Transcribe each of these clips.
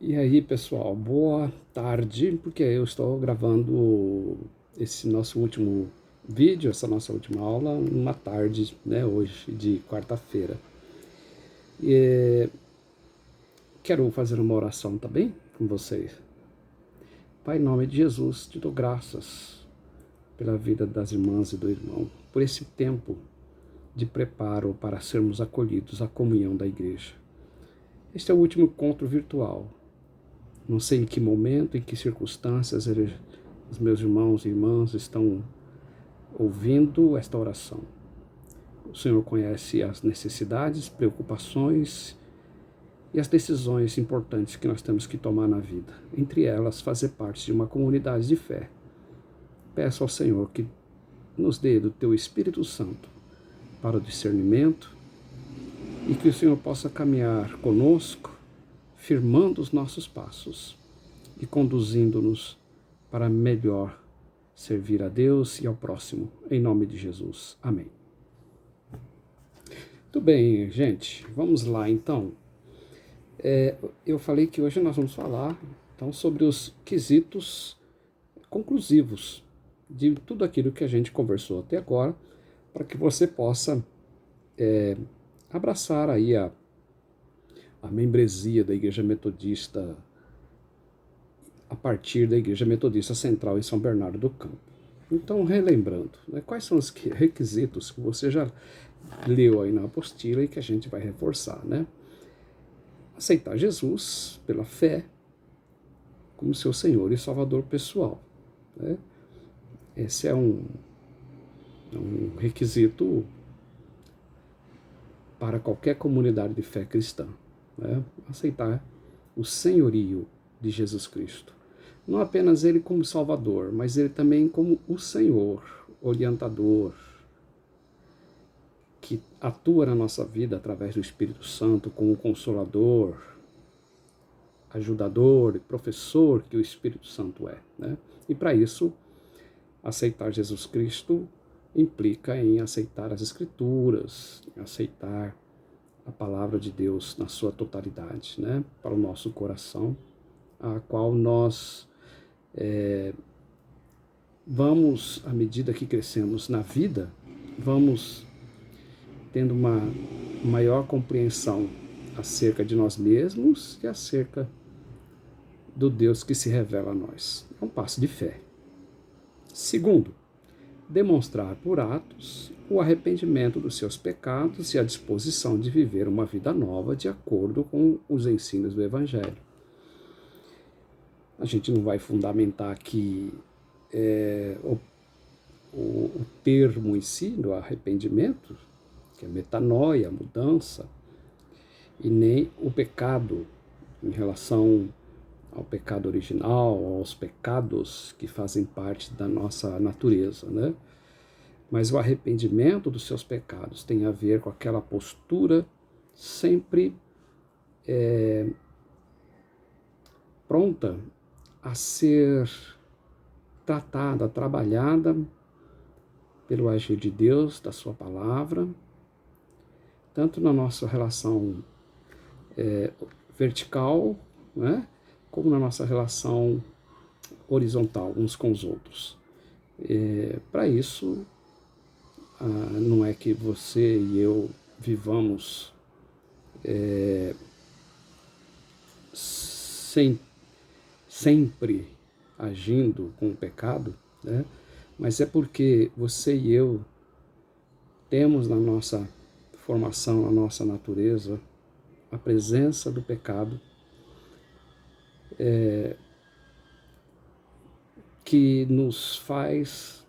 E aí, pessoal, boa tarde, porque eu estou gravando esse nosso último vídeo, essa nossa última aula, numa tarde, né, hoje, de quarta-feira. E quero fazer uma oração também com vocês. Pai, em nome de Jesus, te dou graças pela vida das irmãs e do irmão, por esse tempo de preparo para sermos acolhidos à comunhão da igreja. Este é o último encontro virtual. Não sei em que momento, em que circunstâncias os meus irmãos e irmãs estão ouvindo esta oração. O Senhor conhece as necessidades, preocupações e as decisões importantes que nós temos que tomar na vida. Entre elas, fazer parte de uma comunidade de fé. Peço ao Senhor que nos dê do Teu Espírito Santo para o discernimento e que o Senhor possa caminhar conosco, firmando os nossos passos e conduzindo-nos para melhor servir a Deus e ao próximo, em nome de Jesus. Amém. Muito bem, gente, vamos lá então. Eu falei que hoje nós vamos falar então sobre os quesitos conclusivos de tudo aquilo que a gente conversou até agora, para que você possa abraçar aí a membresia da Igreja Metodista a partir da Igreja Metodista Central em São Bernardo do Campo. Então, relembrando, né, quais são os requisitos que você já leu aí na apostila e que a gente vai reforçar, né? Aceitar Jesus pela fé como seu Senhor e Salvador pessoal, né? Esse é um requisito para qualquer comunidade de fé cristã, né? Aceitar o senhorio de Jesus Cristo. Não apenas Ele como Salvador, mas Ele também como o Senhor, orientador, que atua na nossa vida através do Espírito Santo como Consolador, ajudador e professor que o Espírito Santo é, né? E para isso, aceitar Jesus Cristo implica em aceitar as Escrituras, em aceitar a palavra de Deus na sua totalidade, né? Para o nosso coração, a qual nós vamos, à medida que crescemos na vida, vamos tendo uma maior compreensão acerca de nós mesmos e acerca do Deus que se revela a nós. É um passo de fé. Segundo, demonstrar por atos o arrependimento dos seus pecados e a disposição de viver uma vida nova de acordo com os ensinos do Evangelho. A gente não vai fundamentar aqui o termo em si, do arrependimento, que é metanoia, mudança, e nem o pecado em relação ao pecado original, aos pecados que fazem parte da nossa natureza, né? Mas o arrependimento dos seus pecados tem a ver com aquela postura sempre pronta a ser tratada, trabalhada pelo agir de Deus, da sua palavra, tanto na nossa relação vertical, né, como na nossa relação horizontal uns com os outros. Para isso, não é que você e eu vivamos sempre agindo com o pecado, né? Mas é porque você e eu temos na nossa formação, na nossa natureza, a presença do pecado que nos faz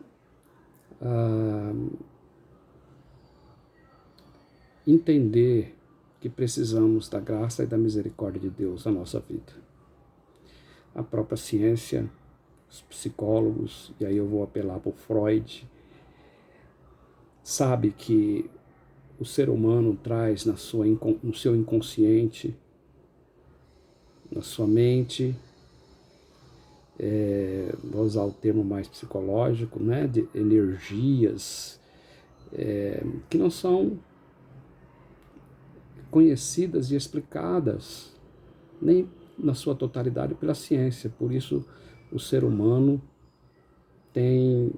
entender que precisamos da graça e da misericórdia de Deus na nossa vida. A própria ciência, os psicólogos, e aí eu vou apelar para o Freud, sabe que o ser humano traz no seu inconsciente, na sua mente, vou usar o termo mais psicológico, né, de energias que não são conhecidas e explicadas, nem na sua totalidade pela ciência. Por isso, o ser humano tem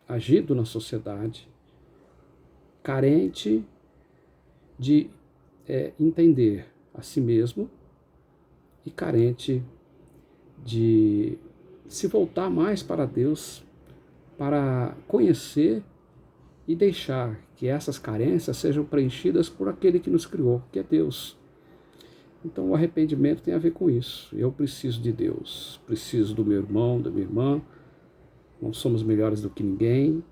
agido na sociedade carente de entender a si mesmo e carente de se voltar mais para Deus, para conhecer e deixar que essas carências sejam preenchidas por aquele que nos criou, que é Deus. Então o arrependimento tem a ver com isso. Eu preciso de Deus, preciso do meu irmão, da minha irmã, não somos melhores do que ninguém,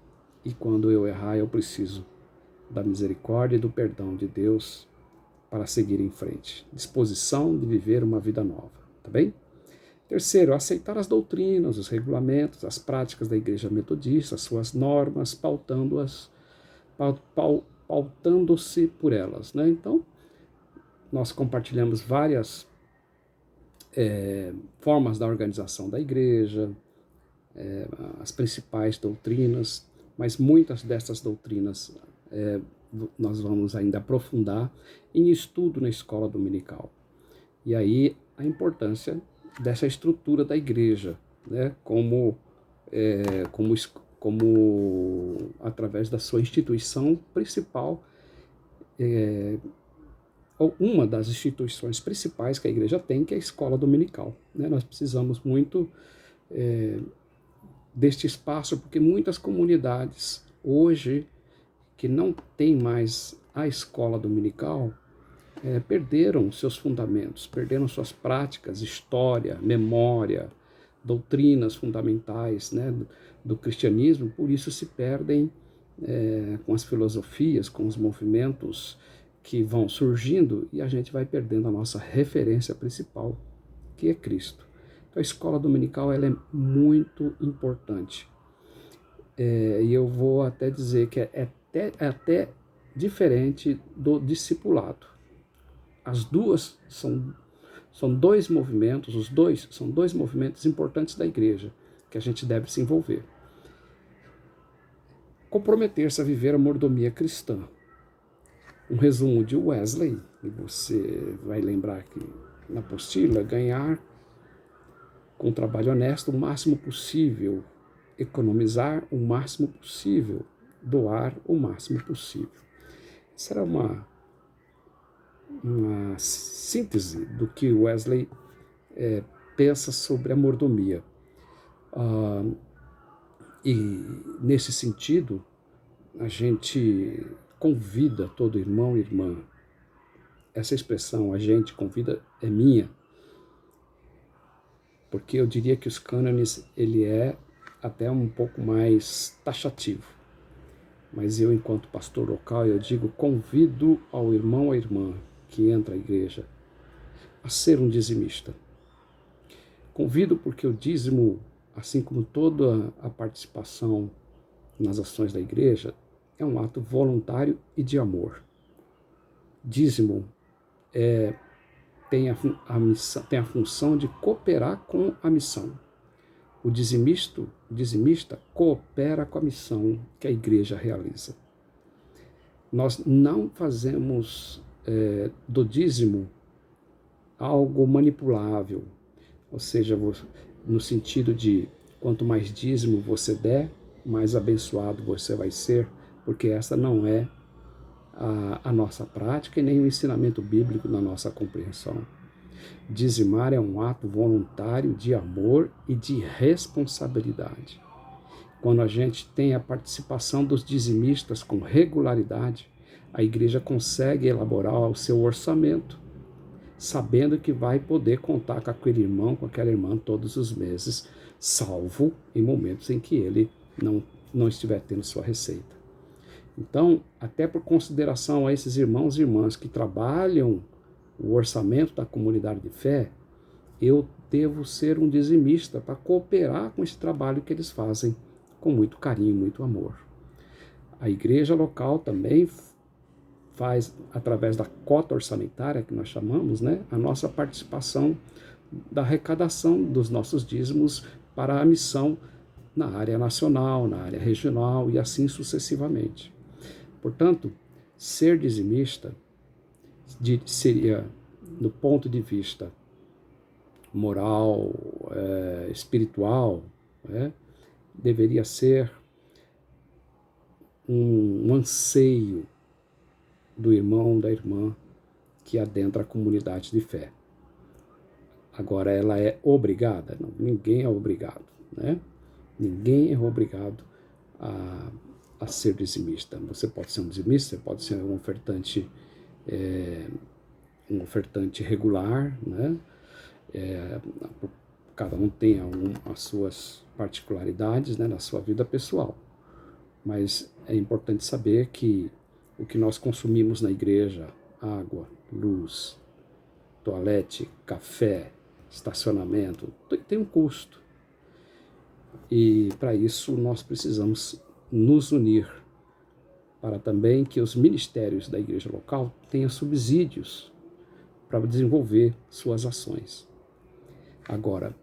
e quando eu errar eu preciso da misericórdia e do perdão de Deus para seguir em frente. Disposição de viver uma vida nova, tá bem? Terceiro, aceitar as doutrinas, os regulamentos, as práticas da Igreja Metodista, as suas normas, pautando-se por elas, né? Então, nós compartilhamos várias formas da organização da Igreja, as principais doutrinas, mas muitas dessas doutrinas nós vamos ainda aprofundar em estudo na escola dominical. E aí a importância dessa estrutura da igreja, né, como através da sua instituição principal, ou uma das instituições principais que a igreja tem, que é a escola dominical, né? Nós precisamos muito deste espaço, porque muitas comunidades hoje que não tem mais a escola dominical, perderam seus fundamentos, perderam suas práticas, história, memória, doutrinas fundamentais, né, do cristianismo, por isso se perdem com as filosofias, com os movimentos que vão surgindo, e a gente vai perdendo a nossa referência principal, que é Cristo. Então a escola dominical ela é muito importante. E eu vou até dizer que é até diferente do discipulado. As duas são dois movimentos, os dois são dois movimentos importantes da igreja, que a gente deve se envolver. Comprometer-se a viver a mordomia cristã. Um resumo de Wesley, e você vai lembrar que na apostila, ganhar com trabalho honesto o máximo possível, economizar o máximo possível, doar o máximo possível. Essa era uma síntese do que Wesley pensa sobre a mordomia. E nesse sentido, a gente convida todo irmão e irmã. Essa expressão, a gente convida, é minha, porque eu diria que os cânones, ele é até um pouco mais taxativo. Mas eu, enquanto pastor local, eu digo, convido ao irmão ou à irmã que entra à igreja a ser um dizimista. Convido porque o dízimo, assim como toda a participação nas ações da igreja, é um ato voluntário e de amor. Dízimo tem a função de cooperar com a missão. O dizimista coopera com a missão que a igreja realiza. Nós não fazemos do dízimo algo manipulável, ou seja, no sentido de quanto mais dízimo você der, mais abençoado você vai ser, porque essa não é a nossa prática e nem o ensinamento bíblico na nossa compreensão. Dizimar é um ato voluntário de amor e de responsabilidade. Quando a gente tem a participação dos dizimistas com regularidade, a igreja consegue elaborar o seu orçamento, sabendo que vai poder contar com aquele irmão, com aquela irmã todos os meses, salvo em momentos em que ele não estiver tendo sua receita. Então, até por consideração a esses irmãos e irmãs que trabalham o orçamento da comunidade de fé, eu devo ser um dizimista para cooperar com esse trabalho que eles fazem com muito carinho, muito amor. A igreja local também faz, através da cota orçamentária, que nós chamamos, né, a nossa participação da arrecadação dos nossos dízimos para a missão na área nacional, na área regional e assim sucessivamente. Portanto, ser dizimista seria do ponto de vista moral, espiritual, né, deveria ser um anseio do irmão, da irmã, que adentra a comunidade de fé. Agora, ela é obrigada? Não, ninguém é obrigado, né? Ninguém é obrigado a ser dizimista. Você pode ser um dizimista, você pode ser um ofertante regular, né? Cada um tem as suas particularidades, né, na sua vida pessoal. Mas é importante saber que o que nós consumimos na igreja, água, luz, toalete, café, estacionamento, tem um custo. E para isso nós precisamos nos unir, para também que os ministérios da igreja local tenham subsídios para desenvolver suas ações. Agora,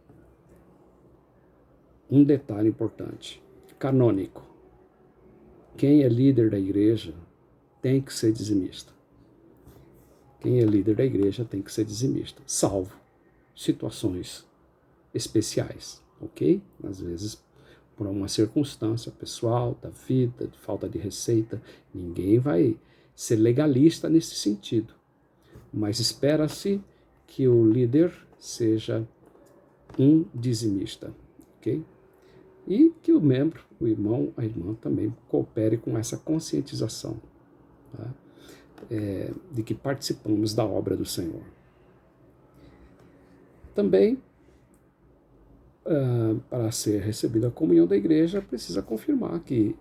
um detalhe importante, canônico. Quem é líder da igreja tem que ser dizimista. Quem é líder da igreja tem que ser dizimista, salvo situações especiais, ok? Às vezes, por uma circunstância pessoal, da vida, de falta de receita, ninguém vai ser legalista nesse sentido. Mas espera-se que o líder seja um dizimista, ok? E que o membro, o irmão, a irmã também coopere com essa conscientização, tá? De que participamos da obra do Senhor. Também, para ser recebida a comunhão da igreja, precisa confirmar que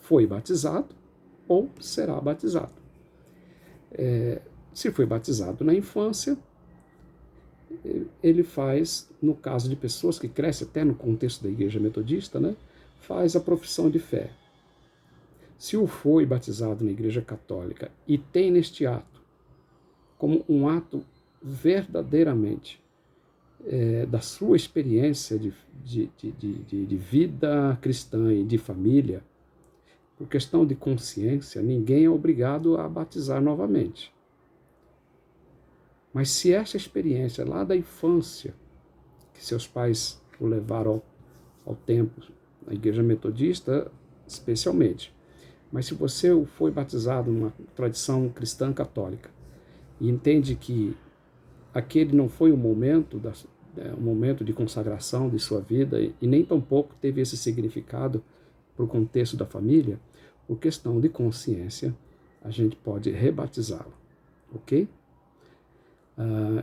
foi batizado ou será batizado. Se foi batizado na infância, ele faz, no caso de pessoas que crescem até no contexto da igreja metodista, né, faz a profissão de fé. Se o foi batizado na igreja católica e tem neste ato como um ato verdadeiramente da sua experiência de vida cristã e de família, por questão de consciência, ninguém é obrigado a batizar novamente. Mas se essa experiência lá da infância, que seus pais o levaram ao templo, na igreja metodista especialmente, mas se você foi batizado numa tradição cristã católica e entende que aquele não foi o momento de consagração de sua vida e nem tampouco teve esse significado para o contexto da família, por questão de consciência, a gente pode rebatizá-lo, ok?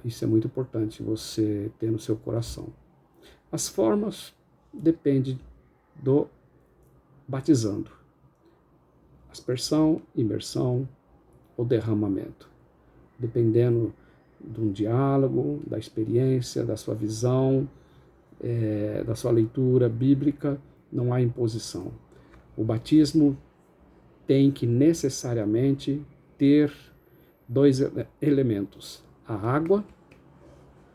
Isso é muito importante você ter no seu coração. As formas dependem do batizando. Aspersão, imersão ou derramamento. Dependendo de um diálogo, da experiência, da sua visão, da sua leitura bíblica, não há imposição. O batismo tem que necessariamente ter dois elementos. A água,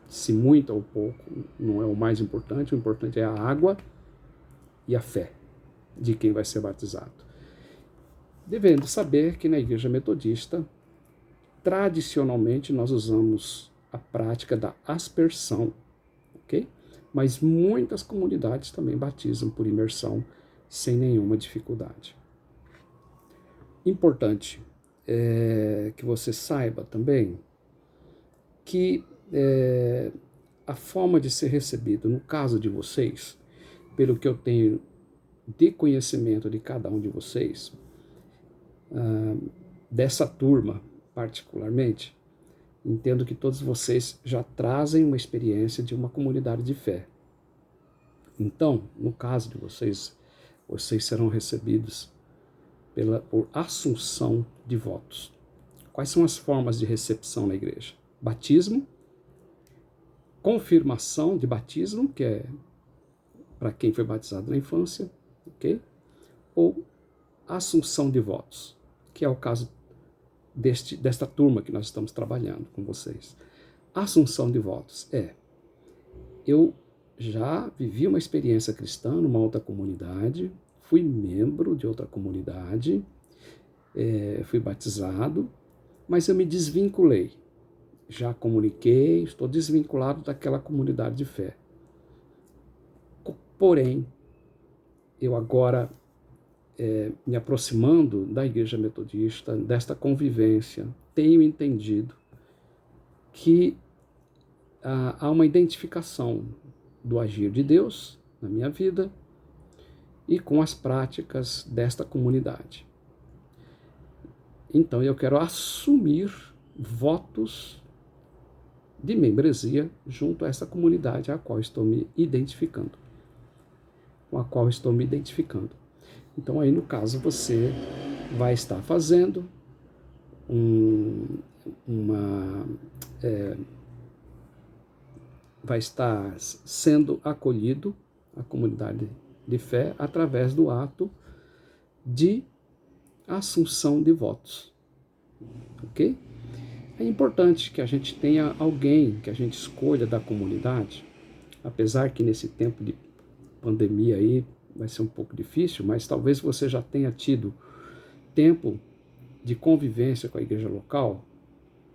se muito ou pouco, não é o mais importante, o importante é a água e a fé de quem vai ser batizado. Devendo saber que na igreja metodista, tradicionalmente nós usamos a prática da aspersão, ok? Mas muitas comunidades também batizam por imersão sem nenhuma dificuldade. Importante que você saiba também que a forma de ser recebido, no caso de vocês, pelo que eu tenho de conhecimento de cada um de vocês, dessa turma particularmente, entendo que todos vocês já trazem uma experiência de uma comunidade de fé. Então, no caso de vocês, vocês serão recebidos por assunção de votos. Quais são as formas de recepção na igreja? Batismo, confirmação de batismo, que é para quem foi batizado na infância, ok? Ou assunção de votos, que é o caso desta turma que nós estamos trabalhando com vocês. Assunção de votos eu já vivi uma experiência cristã numa outra comunidade, fui membro de outra comunidade, fui batizado, mas eu me desvinculei. já comuniquei, estou desvinculado daquela comunidade de fé. Porém, eu agora, me aproximando da Igreja Metodista, desta convivência, tenho entendido que há uma identificação do agir de Deus na minha vida e com as práticas desta comunidade. Então eu quero assumir votos de membresia junto a essa comunidade a qual estou me identificando. Com a qual estou me identificando. Então aí no caso você vai estar fazendo vai estar sendo acolhido a comunidade de fé através do ato de assunção de votos, ok? É importante que a gente tenha alguém que a gente escolha da comunidade, apesar que nesse tempo de pandemia aí vai ser um pouco difícil, mas talvez você já tenha tido tempo de convivência com a igreja local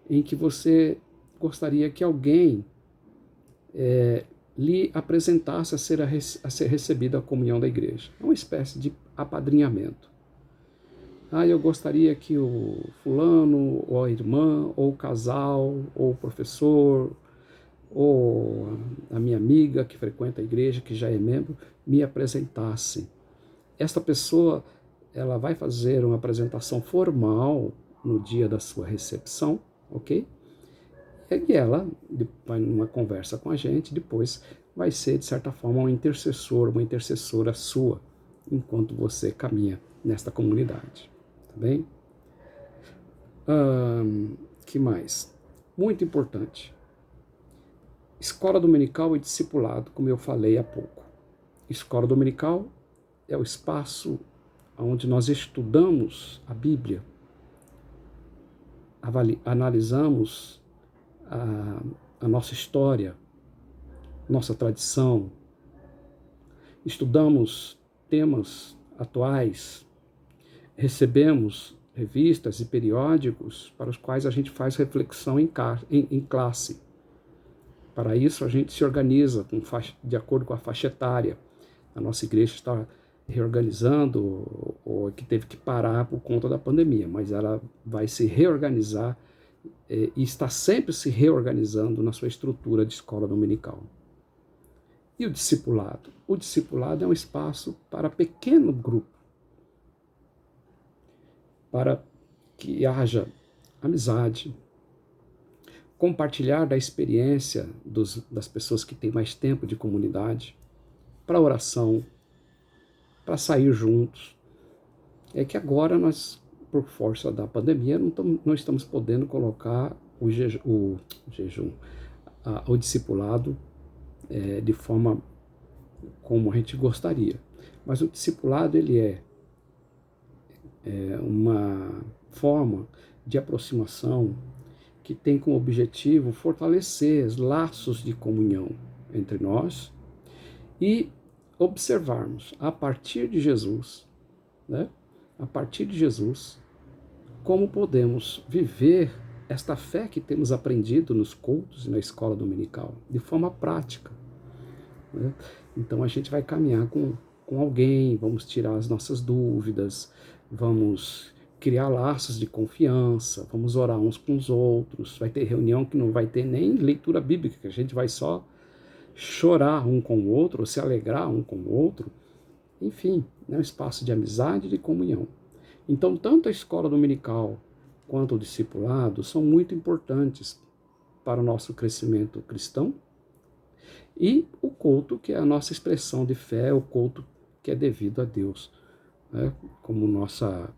em que você gostaria que alguém lhe apresentasse a ser recebida a comunhão da igreja. É uma espécie de apadrinhamento. Eu gostaria que o fulano, ou a irmã, ou o casal, ou o professor, ou a minha amiga que frequenta a igreja, que já é membro, me apresentassem. Esta pessoa, ela vai fazer uma apresentação formal no dia da sua recepção, ok? E ela, vai numa conversa com a gente, depois vai ser, de certa forma, um intercessor, uma intercessora sua, enquanto você caminha nesta comunidade. Tá bem? Que mais? Muito importante. Escola dominical e discipulado, como eu falei há pouco. Escola dominical é o espaço onde nós estudamos a Bíblia, analisamos a nossa história, nossa tradição, estudamos temas atuais, recebemos revistas e periódicos para os quais a gente faz reflexão em classe. Para isso, a gente se organiza de acordo com a faixa etária. A nossa igreja está reorganizando, ou que teve que parar por conta da pandemia, mas ela vai se reorganizar e está sempre se reorganizando na sua estrutura de escola dominical. E o discipulado? O discipulado é um espaço para pequeno grupo, para que haja amizade, compartilhar da experiência das pessoas que têm mais tempo de comunidade, para oração, para sair juntos. É que agora nós, por força da pandemia, não estamos podendo colocar o discipulado de forma como a gente gostaria. Mas o discipulado, ele é uma forma de aproximação que tem como objetivo fortalecer os laços de comunhão entre nós e observarmos, a partir de Jesus, a partir de Jesus, como podemos viver esta fé que temos aprendido nos cultos e na escola dominical, de forma prática. Então a gente vai caminhar com alguém, vamos tirar as nossas dúvidas, vamos criar laços de confiança, vamos orar uns com os outros, vai ter reunião que não vai ter nem leitura bíblica, que a gente vai só chorar um com o outro, ou se alegrar um com o outro. Enfim, é um espaço de amizade e de comunhão. Então, tanto a escola dominical quanto o discipulado são muito importantes para o nosso crescimento cristão, e o culto, que é a nossa expressão de fé, o culto que é devido a Deus, como nossa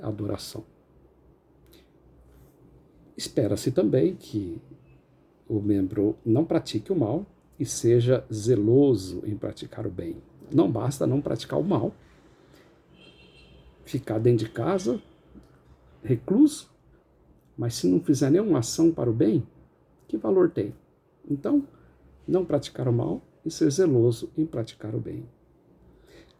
adoração. Espera-se também que o membro não pratique o mal e seja zeloso em praticar o bem. Não basta não praticar o mal, ficar dentro de casa, recluso, mas se não fizer nenhuma ação para o bem, que valor tem? Então, não praticar o mal e ser zeloso em praticar o bem.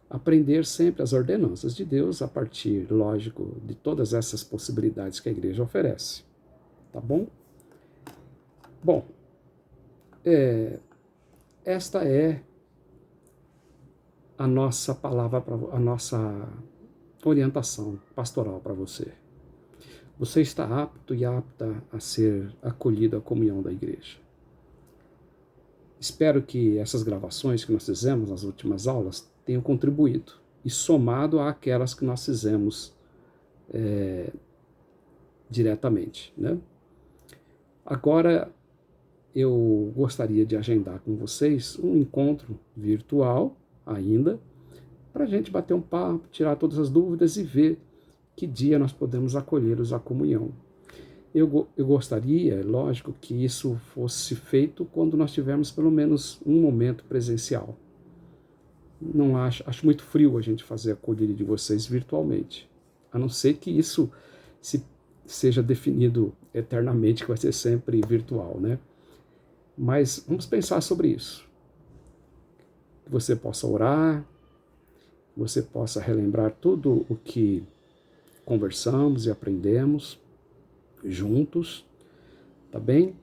Aprender sempre as ordenanças de Deus a partir, lógico, de todas essas possibilidades que a igreja oferece. Tá bom? Bom, esta é a nossa palavra, a nossa orientação pastoral para você. Você está apto e apta a ser acolhido à comunhão da igreja. Espero que essas gravações que nós fizemos nas últimas aulas tenham contribuído e somado àquelas que nós fizemos diretamente, né? Agora, eu gostaria de agendar com vocês um encontro virtual ainda, para a gente bater um papo, tirar todas as dúvidas e ver que dia nós podemos acolhê-los à comunhão. Eu gostaria, lógico, que isso fosse feito quando nós tivermos pelo menos um momento presencial. Não acho muito frio a gente fazer a acolhida de vocês virtualmente, a não ser que isso seja definido eternamente, que vai ser sempre virtual, né? Mas vamos pensar sobre isso. Que você possa orar, que você possa relembrar tudo o que conversamos e aprendemos juntos, tá bem?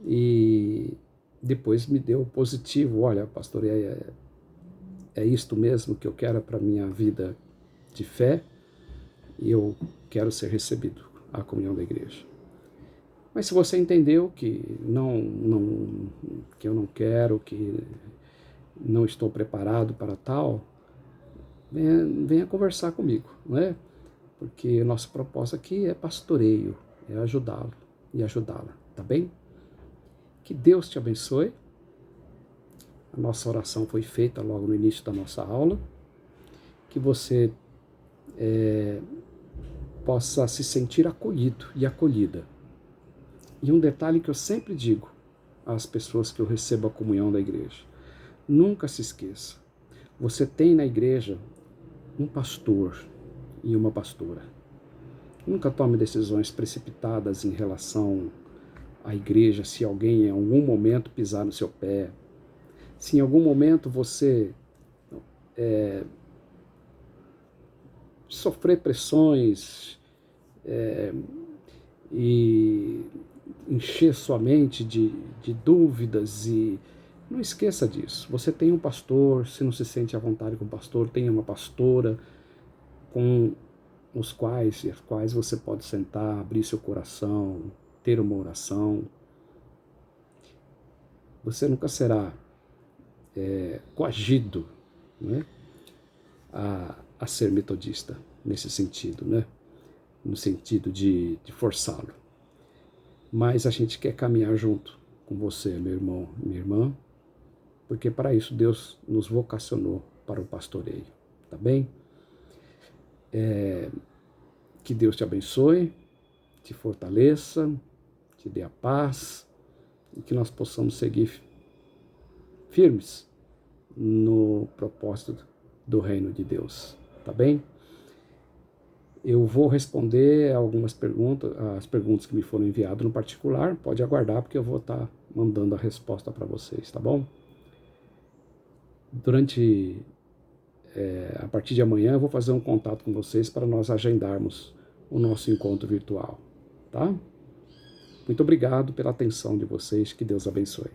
E depois me deu positivo, olha, pastor, é isto mesmo que eu quero para a minha vida de fé, e eu quero ser recebido à comunhão da igreja. Mas se você entendeu que que eu não quero, que não estou preparado para tal, venha conversar comigo, não é? Porque a nossa proposta aqui é pastoreio, é ajudá-lo e ajudá-la, tá bem? Que Deus te abençoe. A nossa oração foi feita logo no início da nossa aula. Que você possa se sentir acolhido e acolhida. E um detalhe que eu sempre digo às pessoas que eu recebo a comunhão da igreja: nunca se esqueça, você tem na igreja um pastor e uma pastora. Nunca tome decisões precipitadas em relação à igreja, se alguém em algum momento pisar no seu pé, se em algum momento você sofrer pressões e encher sua mente de dúvidas. E não esqueça disso. Você tem um pastor, se não se sente à vontade com o pastor, tem uma pastora com os quais e as quais você pode sentar, abrir seu coração, ter uma oração. Você nunca será coagido, né, a ser metodista nesse sentido, né, no sentido de forçá-lo. Mas a gente quer caminhar junto com você, meu irmão, minha irmã, porque para isso Deus nos vocacionou para o pastoreio, tá bem? Que Deus te abençoe, te fortaleça, te dê a paz e que nós possamos seguir firmes no propósito do reino de Deus, tá bem? Eu vou responder algumas perguntas, as perguntas que me foram enviadas no particular. Pode aguardar, porque eu vou estar mandando a resposta para vocês, tá bom? A partir de amanhã, eu vou fazer um contato com vocês para nós agendarmos o nosso encontro virtual, tá? Muito obrigado pela atenção de vocês, que Deus abençoe.